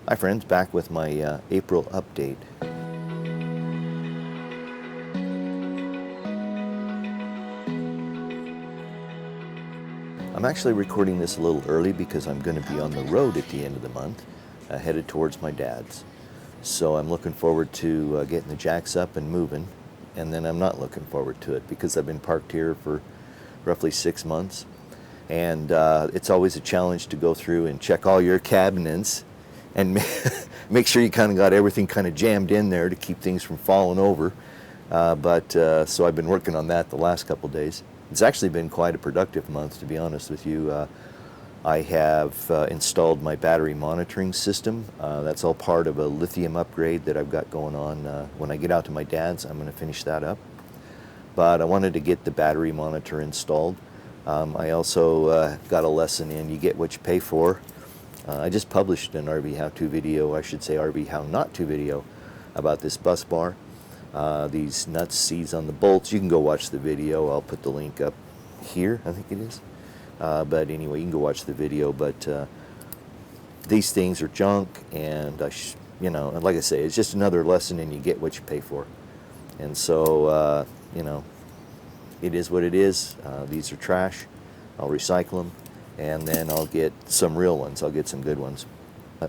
Hi friends, back with my April update. I'm actually recording this a little early because I'm going to be on the road at the end of the month, headed towards my dad's. So I'm looking forward to getting the jacks up and moving, and then I'm not looking forward to it because I've been parked here for roughly 6 months. And it's always a challenge to go through and check all your cabinets and make sure you kind of got everything kind of jammed in there to keep things from falling over. So I've been working on that the last couple days. It's actually been quite a productive month, to be honest with you. I have installed my battery monitoring system. That's all part of a lithium upgrade that I've got going on. When I get out to my dad's, I'm going to finish that up. But I wanted to get the battery monitor installed. I also got a lesson in you get what you pay for. I just published an RV how-to video, I should say RV how not to video, about this bus bar. These nuts, seats on the bolts. You can go watch the video. I'll put the link up here, I think it is. But anyway, you can go watch the video. But these things are junk, and and like I say, it's just another lesson in you get what you pay for. And so, it is what it is. These are trash. I'll recycle them, and then I'll get some real ones. I'll get some good ones.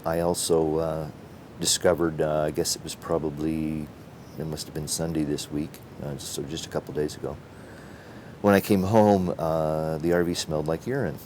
I also discovered, I guess it was probably, it must have been Sunday this week, so just a couple days ago. When I came home, the RV smelled like urine.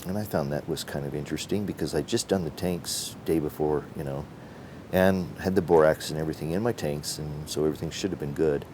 And I found that was kind of interesting because I'd just done the tanks day before, and had the borax and everything in my tanks, and so everything should have been good.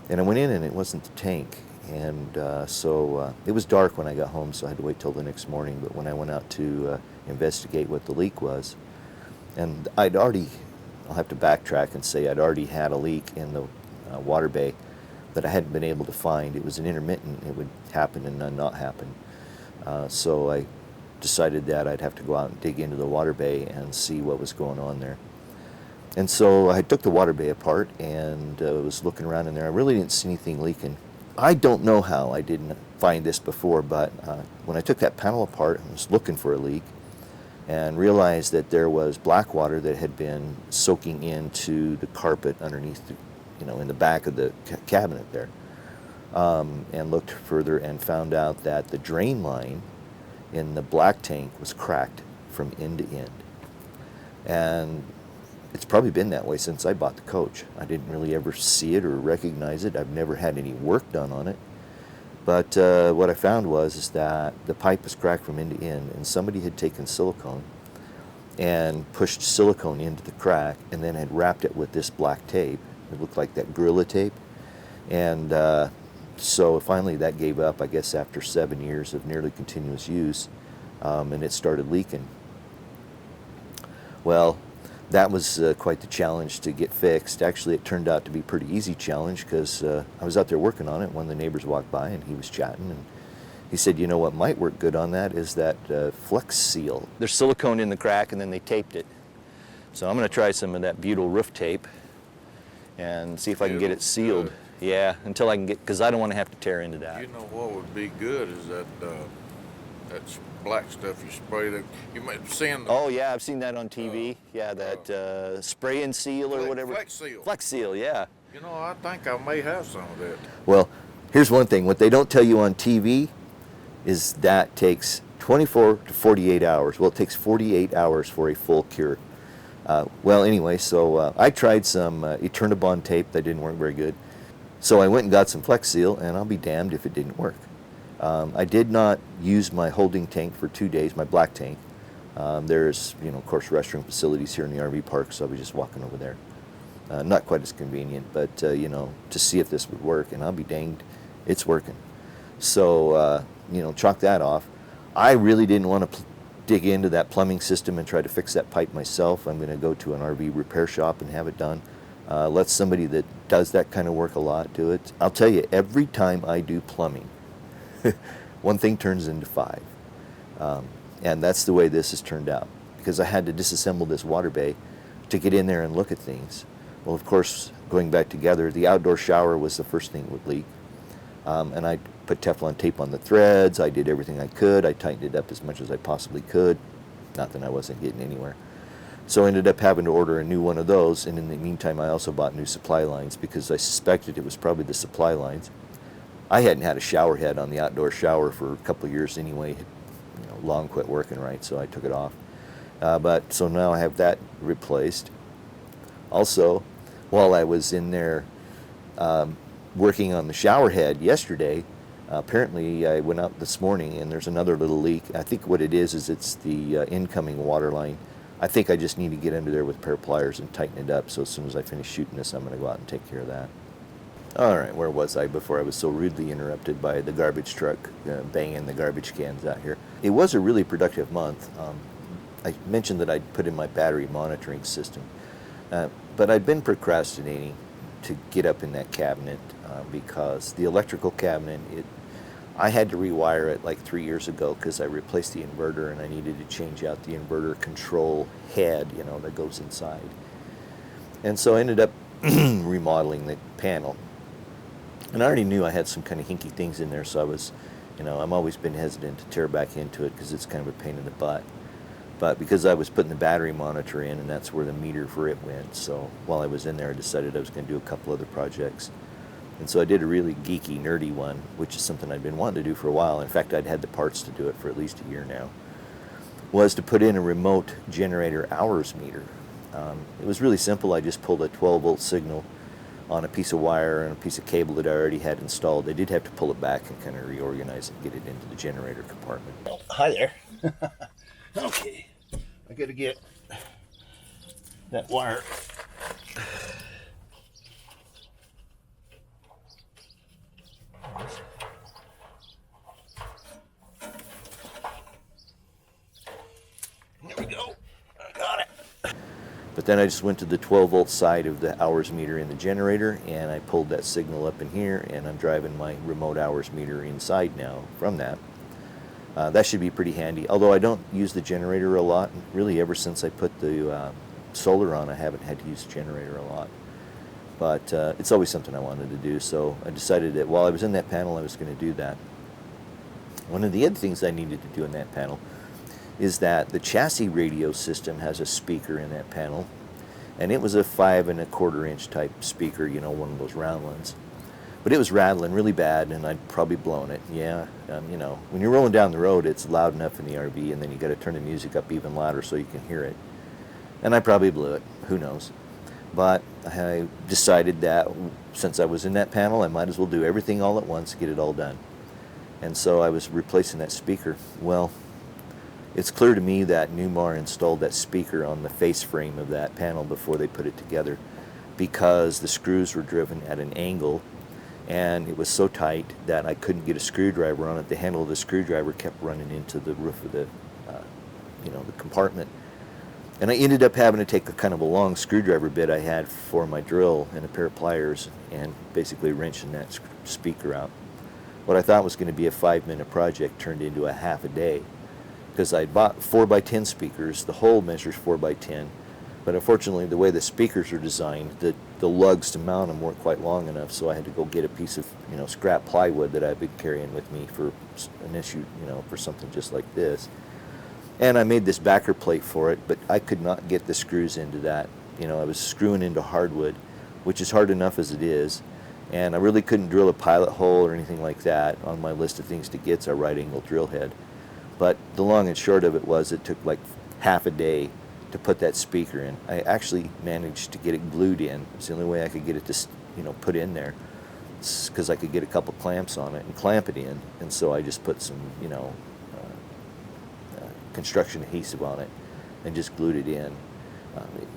And I went in and it wasn't the tank. And so it was dark when I got home, so I had to wait till the next morning. But when I went out to investigate what the leak was, and I'll have to backtrack and say I'd already had a leak in the water bay that I hadn't been able to find. It was an intermittent. It would happen and then not happen. So I decided that I'd have to go out and dig into the water bay and see what was going on there. And so I took the water bay apart and was looking around in there. I really didn't see anything leaking. I don't know how I didn't find this before, but when I took that panel apart, I was looking for a leak and realized that there was black water that had been soaking into the carpet underneath, in the back of the cabinet there. And looked further and found out that the drain line in the black tank was cracked from end to end. And it's probably been that way since I bought the coach. I didn't really ever see it or recognize it. I've never had any work done on it. But what I found is that the pipe was cracked from end to end, and somebody had taken silicone and pushed silicone into the crack and then had wrapped it with this black tape. It looked like that Gorilla tape. And so finally that gave up, I guess, after 7 years of nearly continuous use, and it started leaking. Well, that was quite the challenge to get fixed. Actually, it turned out to be a pretty easy challenge because I was out there working on it. One of the neighbors walked by and he was chatting, and he said, what might work good on that is that Flex Seal. There's silicone in the crack and then they taped it. So I'm going to try some of that butyl roof tape and see if I can get it sealed. Yeah, until I can get, because I don't want to have to tear into that. You know what would be good is that black stuff you spray that you might see in the. Oh yeah, I've seen that on TV. Yeah, that spray and seal or whatever. Flex Seal. Flex Seal, yeah. I think I may have some of that. Well, here's one thing. What they don't tell you on TV is that takes 24 to 48 hours. Well, it takes 48 hours for a full cure. Anyway, so I tried some Eternabond tape that didn't work very good. So I went and got some Flex Seal, and I'll be damned if it didn't work. I did not use my holding tank for 2 days, my black tank. There's, of course, restroom facilities here in the RV park, so I was just walking over there. Not quite as convenient, but, to see if this would work, and I'll be danged, it's working. So, chalk that off. I really didn't want to dig into that plumbing system and try to fix that pipe myself. I'm going to go to an RV repair shop and have it done. Let somebody that does that kind of work a lot do it. I'll tell you, every time I do plumbing, one thing turns into five. And that's the way this has turned out, because I had to disassemble this water bay to get in there and look at things. Well, of course, going back together, the outdoor shower was the first thing that would leak. And I put Teflon tape on the threads. I did everything I could. I tightened it up as much as I possibly could. Not that I wasn't getting anywhere. So I ended up having to order a new one of those, and in the meantime I also bought new supply lines because I suspected it was probably the supply lines. I hadn't had a shower head on the outdoor shower for a couple of years anyway. Long quit working right, so I took it off. But so now I have that replaced. Also, while I was in there working on the shower head yesterday, apparently I went out this morning and there's another little leak. I think what it is it's the incoming water line. I think I just need to get under there with a pair of pliers and tighten it up, so as soon as I finish shooting this, I'm going to go out and take care of that. All right, where was I before I was so rudely interrupted by the garbage truck banging the garbage cans out here? It was a really productive month. I mentioned that I'd put in my battery monitoring system, but I'd been procrastinating to get up in that cabinet because the electrical cabinet, I had to rewire it like 3 years ago because I replaced the inverter and I needed to change out the inverter control head, that goes inside. And so I ended up remodeling the panel. And I already knew I had some kind of hinky things in there, so I was, I'm always been hesitant to tear back into it because it's kind of a pain in the butt. But because I was putting the battery monitor in and that's where the meter for it went, so while I was in there I decided I was going to do a couple other projects. And so I did a really geeky, nerdy one, which is something I'd been wanting to do for a while. In fact, I'd had the parts to do it for at least a year now. Was to put in a remote generator hours meter. It was really simple. I just pulled a 12-volt signal on a piece of wire and a piece of cable that I already had installed. They did have to pull it back and kind of reorganize it and get it into the generator compartment. Oh, hi there. Okay, I gotta get that wire. There we go. I got it. But then I just went to the 12-volt side of the hours meter in the generator and I pulled that signal up in here, and I'm driving my remote hours meter inside now from that. That should be pretty handy, although I don't use the generator a lot. Really, ever since I put the solar on, I haven't had to use the generator a lot. But it's always something I wanted to do, so I decided that while I was in that panel, I was going to do that. One of the other things I needed to do in that panel is that the chassis radio system has a speaker in that panel, and it was a 5 1/4 inch type speaker, one of those round ones. But it was rattling really bad, and I'd probably blown it. Yeah, when you're rolling down the road, it's loud enough in the RV, and then you got to turn the music up even louder so you can hear it. And I probably blew it. Who knows? But I decided that since I was in that panel, I might as well do everything all at once, get it all done. And so I was replacing that speaker. Well, it's clear to me that Newmar installed that speaker on the face frame of that panel before they put it together, because the screws were driven at an angle and it was so tight that I couldn't get a screwdriver on it. The handle of the screwdriver kept running into the roof of the the compartment. And I ended up having to take a kind of a long screwdriver bit I had for my drill and a pair of pliers and basically wrenching that speaker out. What I thought was going to be a 5-minute project turned into a half a day, because I bought 4x10 speakers. The hole measures 4x10, but unfortunately the way the speakers are designed, the lugs to mount them weren't quite long enough, so I had to go get a piece of scrap plywood that I've been carrying with me for an issue, for something just like this. And I made this backer plate for it, but I could not get the screws into that. I was screwing into hardwood, which is hard enough as it is, and I really couldn't drill a pilot hole or anything like that. On my list of things to get is a right angle drill head. But the long and short of it was it took like half a day to put that speaker in. I actually managed to get it glued in. It's the only way I could get it to put in there, because I could get a couple clamps on it and clamp it in. And so I just put some construction adhesive on it and just glued it in.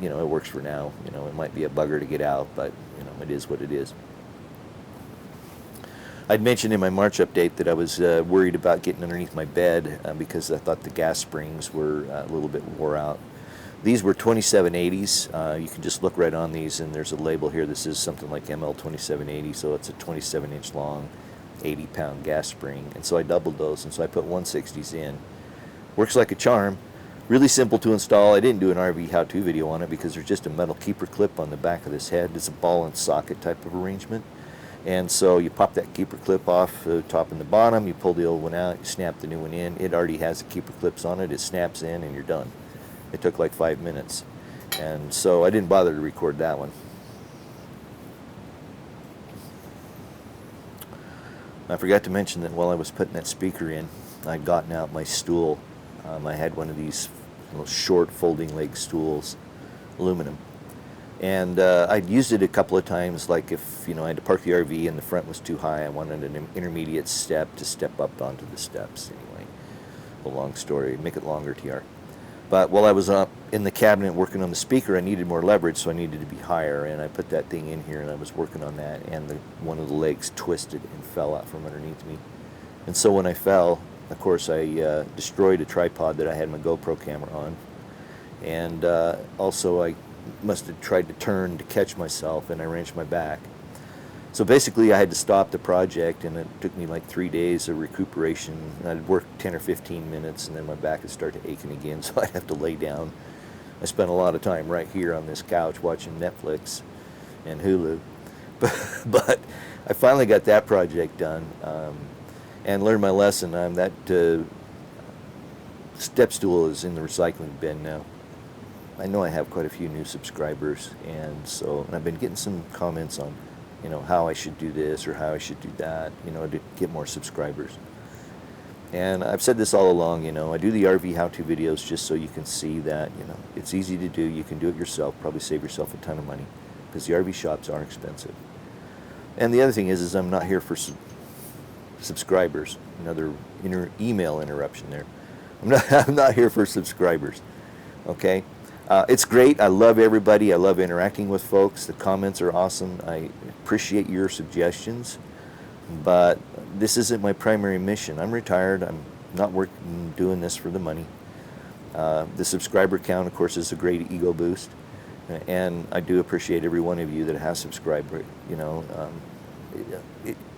It works for now. It might be a bugger to get out, but it is what it is. I'd mentioned in my March update that I was worried about getting underneath my bed because I thought the gas springs were a little bit wore out. These were 2780s. You can just look right on these, and there's a label here that says something like ML2780, so it's a 27-inch long, 80-pound gas spring. And so I doubled those, and so I put 160s in. Works like a charm. Really simple to install. I didn't do an RV how-to video on it because there's just a metal keeper clip on the back of this head. It's a ball and socket type of arrangement. And so you pop that keeper clip off the top and the bottom, you pull the old one out, you snap the new one in. It already has the keeper clips on it. It snaps in and you're done. It took like 5 minutes. And so I didn't bother to record that one. I forgot to mention that while I was putting that speaker in, I'd gotten out my stool. I had one of these little short folding leg stools, aluminum. And I'd used it a couple of times, like if I had to park the RV and the front was too high, I wanted an intermediate step to step up onto the steps. Anyway, a long story, make it longer, TR. But while I was up in the cabinet working on the speaker, I needed more leverage, so I needed to be higher, and I put that thing in here and I was working on that, and one of the legs twisted and fell out from underneath me. And so when I fell, of course, I destroyed a tripod that I had my GoPro camera on, and also I must have tried to turn to catch myself, and I wrenched my back. So basically I had to stop the project, and it took me like 3 days of recuperation. I'd work 10 or 15 minutes, and then my back would start aching again, so I'd have to lay down. I spent a lot of time right here on this couch watching Netflix and Hulu. But I finally got that project done, and learned my lesson. That step stool is in the recycling bin now. I know I have quite a few new subscribers, and I've been getting some comments on how I should do this or how I should do that, to get more subscribers. And I've said this all along, I do the RV how-to videos just so you can see that, it's easy to do. You can do it yourself, probably save yourself a ton of money, because the RV shops are expensive. And the other thing is I'm not here for subscribers. Another email interruption there. I'm not here for subscribers, okay? It's great. I love everybody. I love interacting with folks. The comments are awesome. I appreciate your suggestions, but this isn't my primary mission. I'm retired. I'm not doing this for the money. The subscriber count, of course, is a great ego boost, and I do appreciate every one of you that has subscribed.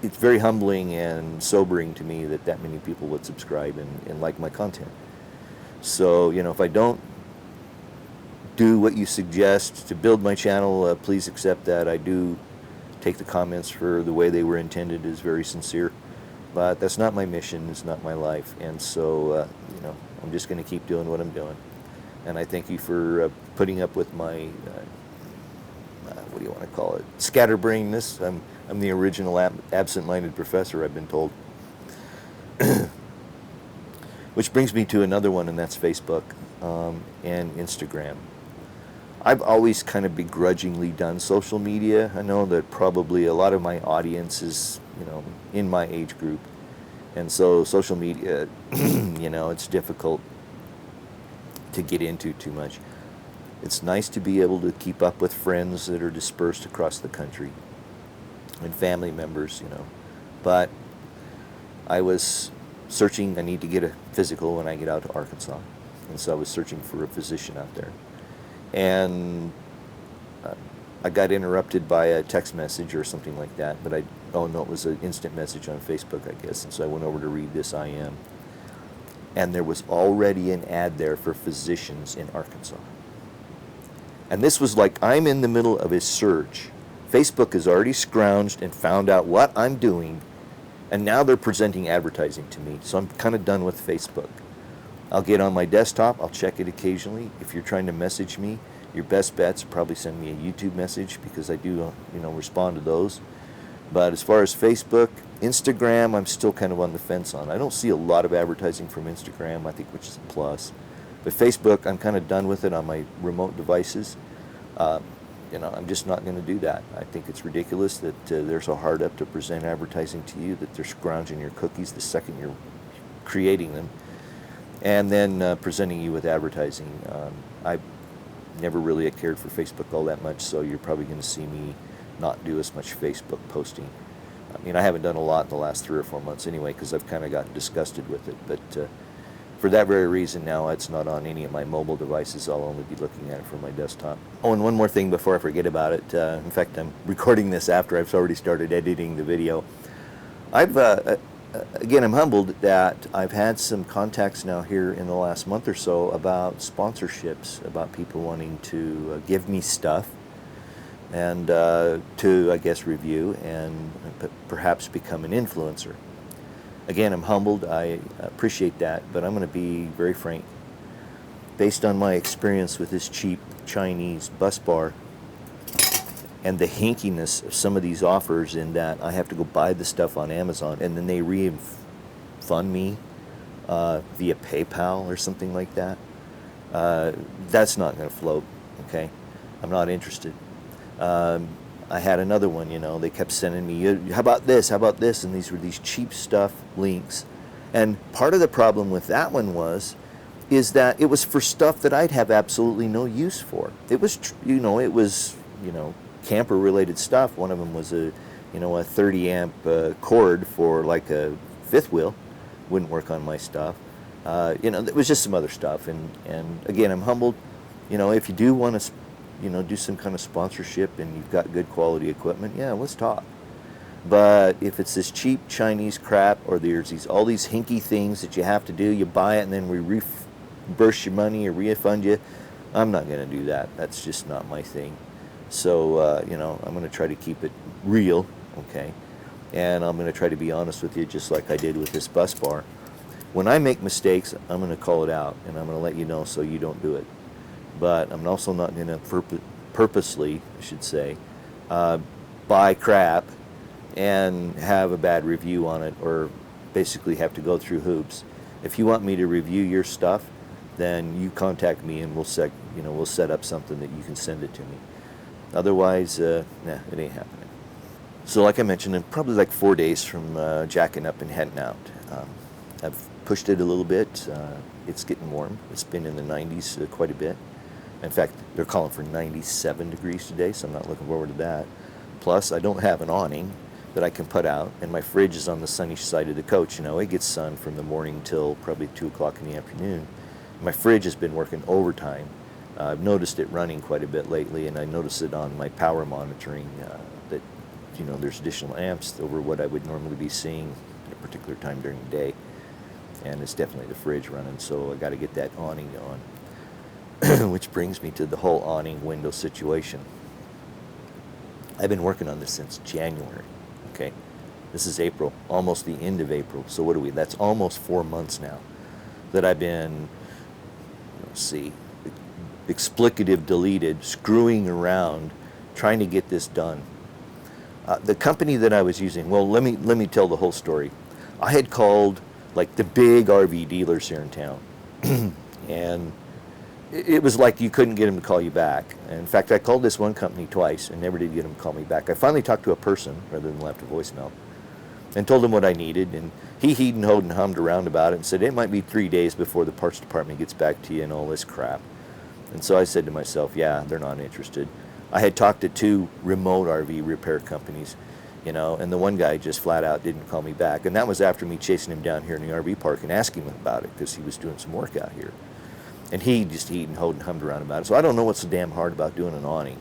It's very humbling and sobering to me that many people would subscribe and like my content. So, if I don't do what you suggest to build my channel, please accept that. I do take the comments for the way they were intended as very sincere, but that's not my mission. It's not my life, and so I'm just going to keep doing what I'm doing. And I thank you for putting up with my what do you want to call it, scatterbrainness. I'm the original absent-minded professor, I've been told. Which brings me to another one, and that's Facebook and Instagram. I've always kind of begrudgingly done social media. I know that probably a lot of my audience is, in my age group. And so social media, it's difficult to get into too much. It's nice to be able to keep up with friends that are dispersed across the country and family members, But I was searching. I need to get a physical when I get out to Arkansas. And so I was searching for a physician out there. And I got interrupted by a text message or something like that, but it was an instant message on Facebook, I guess, and so I went over to read this IM. And there was already an ad there for physicians in Arkansas. And this was like, I'm in the middle of a search. Facebook has already scrounged and found out what I'm doing, and now they're presenting advertising to me, so I'm kind of done with Facebook. I'll get on my desktop, I'll check it occasionally. If you're trying to message me, your best bet's probably send me a YouTube message, because I do, respond to those. But as far as Facebook, Instagram, I'm still kind of on the fence on. I don't see a lot of advertising from Instagram, I think, which is a plus. But Facebook, I'm kind of done with it on my remote devices. I'm just not going to do that. I think it's ridiculous that they're so hard up to present advertising to you, that they're scrounging your cookies the second you're creating them, and then presenting you with advertising. I never really cared for Facebook all that much, so you're probably going to see me not do as much Facebook posting. I haven't done a lot in the last 3 or 4 months anyway, because I've kind of gotten disgusted with it. But for that very reason, now it's not on any of my mobile devices. I'll only be looking at it from my desktop. Oh, and one more thing before I forget about it. In fact, I'm recording this after I've already started editing the video. Again, I'm humbled that I've had some contacts now here in the last month or so about sponsorships, about people wanting to give me stuff and to, I guess, review and perhaps become an influencer. Again, I'm humbled. I appreciate that, but I'm going to be very frank. based on my experience with this cheap Chinese bus bar and the hinkiness of some of these offers, in that I have to go buy the stuff on Amazon and then they refund me via PayPal or something like that. That's not going to float, okay? I'm not interested. I had another one, they kept sending me, how about this, and these were these cheap stuff links. And part of the problem with that one is that it was for stuff that I'd have absolutely no use for. It was, camper related stuff. One of them was a 30 amp cord for like a fifth wheel. Wouldn't work on my stuff. It was just some other stuff. And again, I'm humbled. If you do want to, do some kind of sponsorship and you've got good quality equipment, yeah, let's talk. But if it's this cheap Chinese crap, or there's all these hinky things that you have to do, you buy it and then we reimburse your money or refund you, I'm not going to do that. That's just not my thing. So, I'm going to try to keep it real, okay? And I'm going to try to be honest with you, just like I did with this bus bar. When I make mistakes, I'm going to call it out, and I'm going to let you know so you don't do it. But I'm also not going to purposely, I should say, buy crap and have a bad review on it, or basically have to go through hoops. If you want me to review your stuff, then you contact me and we'll set up something that you can send it to me. Otherwise, it ain't happening. So like I mentioned, I'm probably like 4 days from jacking up and heading out. I've pushed it a little bit. It's getting warm. It's been in the 90s quite a bit. In fact, they're calling for 97 degrees today, so I'm not looking forward to that. Plus, I don't have an awning that I can put out, and my fridge is on the sunny side of the coach. It gets sun from the morning till probably 2 o'clock in the afternoon. My fridge has been working overtime. I've noticed it running quite a bit lately, and I noticed it on my power monitoring that there's additional amps over what I would normally be seeing at a particular time during the day. And it's definitely the fridge running, so I got to get that awning on. Which brings me to the whole awning window situation. I've been working on this since January, okay? This is April, almost the end of April. So what are we? That's almost 4 months now that I've been, explicative deleted, screwing around, trying to get this done. The company that I was using, well, let me tell the whole story. I had called like the big RV dealers here in town, and it was like you couldn't get them to call you back. And in fact, I called this one company twice and never did get them to call me back. I finally talked to a person rather than left a voicemail and told him what I needed, and he heed and howed and hummed around about it and said it might be 3 days before the parts department gets back to you and all this crap. And so I said to myself, yeah, they're not interested. I had talked to 2 remote RV repair companies, and the one guy just flat out didn't call me back. And that was after me chasing him down here in the RV park and asking him about it, because he was doing some work out here. And he just heed and howed and hummed around about it. So I don't know what's so damn hard about doing an awning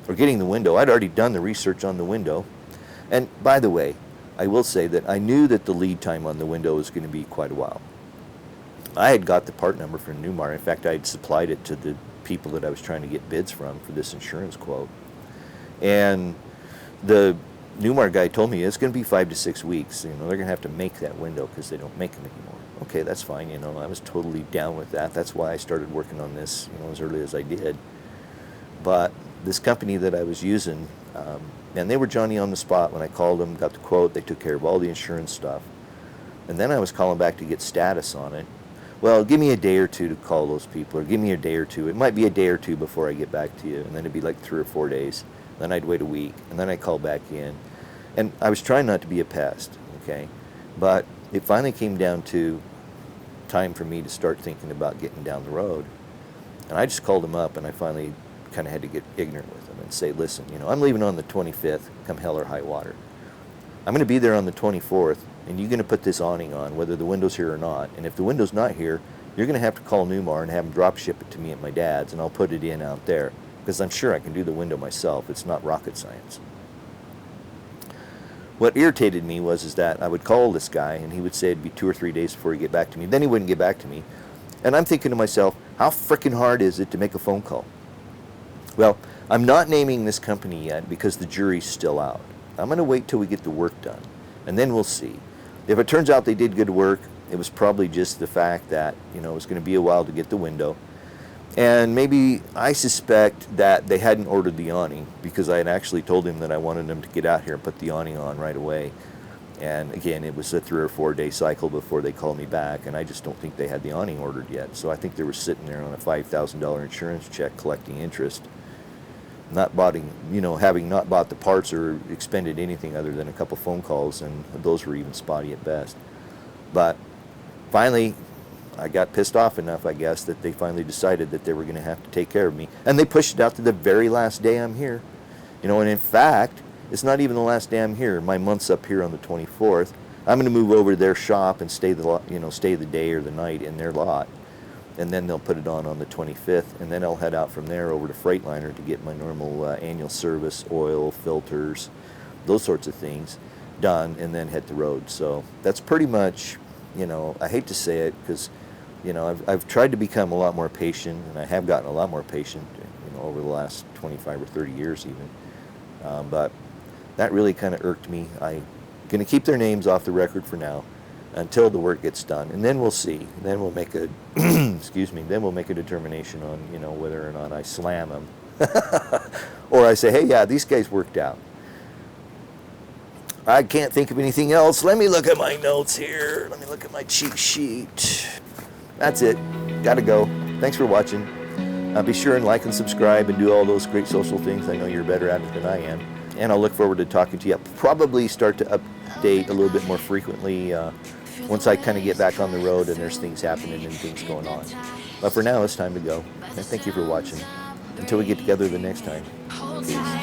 or getting the window. I'd already done the research on the window. And by the way, I will say that I knew that the lead time on the window was going to be quite a while. I had got the part number from Newmar. In fact, I had supplied it to the people that I was trying to get bids from for this insurance quote. And the Newmar guy told me it's going to be 5 to 6 weeks. They're going to have to make that window because they don't make them anymore. Okay, that's fine. I was totally down with that. That's why I started working on this, as early as I did. But this company that I was using, and they were Johnny on the spot. When I called them, got the quote, they took care of all the insurance stuff. And then I was calling back to get status on it. Well, give me a day or two to call those people, or give me a day or two. It might be a day or two before I get back to you, and then it'd be like 3 or 4 days. Then I'd wait a week, and then I'd call back in. And I was trying not to be a pest, okay? But it finally came down to time for me to start thinking about getting down the road. And I just called them up, and I finally kind of had to get ignorant with them and say, listen, I'm leaving on the 25th, come hell or high water. I'm going to be there on the 24th, and you're going to put this awning on, whether the window's here or not. And if the window's not here, you're going to have to call Newmar and have them drop ship it to me at my dad's, and I'll put it in out there, because I'm sure I can do the window myself. It's not rocket science. What irritated me was that I would call this guy, and he would say it'd be 2 or 3 days before he'd get back to me. Then he wouldn't get back to me. And I'm thinking to myself, how frickin' hard is it to make a phone call? Well, I'm not naming this company yet because the jury's still out. I'm going to wait till we get the work done, and then we'll see. If it turns out they did good work, it was probably just the fact that, it was going to be a while to get the window. And maybe I suspect that they hadn't ordered the awning, because I had actually told him that I wanted them to get out here and put the awning on right away. And again, it was a 3 or 4 day cycle before they called me back, and I just don't think they had the awning ordered yet. So I think they were sitting there on a $5,000 insurance check collecting interest, not boughting, having not bought the parts or expended anything other than a couple phone calls, and those were even spotty at best. But finally, I got pissed off enough, I guess, that they finally decided that they were going to have to take care of me. And they pushed it out to the very last day I'm here. And in fact, it's not even the last day I'm here. My month's up here on the 24th. I'm going to move over to their shop and stay the day or the night in their lot. And then they'll put it on the 25th. And then I'll head out from there over to Freightliner to get my normal annual service, oil, filters, those sorts of things done, and then hit the road. So that's pretty much, I hate to say it, because I've tried to become a lot more patient, and I have gotten a lot more patient, over the last 25 or 30 years even. But that really kind of irked me. I'm going to keep their names off the record for now until the work gets done, and then we'll see. Then we'll make a Then we'll make a determination on whether or not I slam them, or I say, hey, yeah, these guys worked out. I can't think of anything else. Let me look at my notes here. Let me look at my cheat sheet. That's it. Gotta go. Thanks for watching. Be sure and like and subscribe and do all those great social things. I know you're better at it than I am. And I'll look forward to talking to you. I'll probably start to update a little bit more frequently once I kind of get back on the road and there's things happening and things going on. But for now, it's time to go. And thank you for watching. Until we get together the next time. Peace.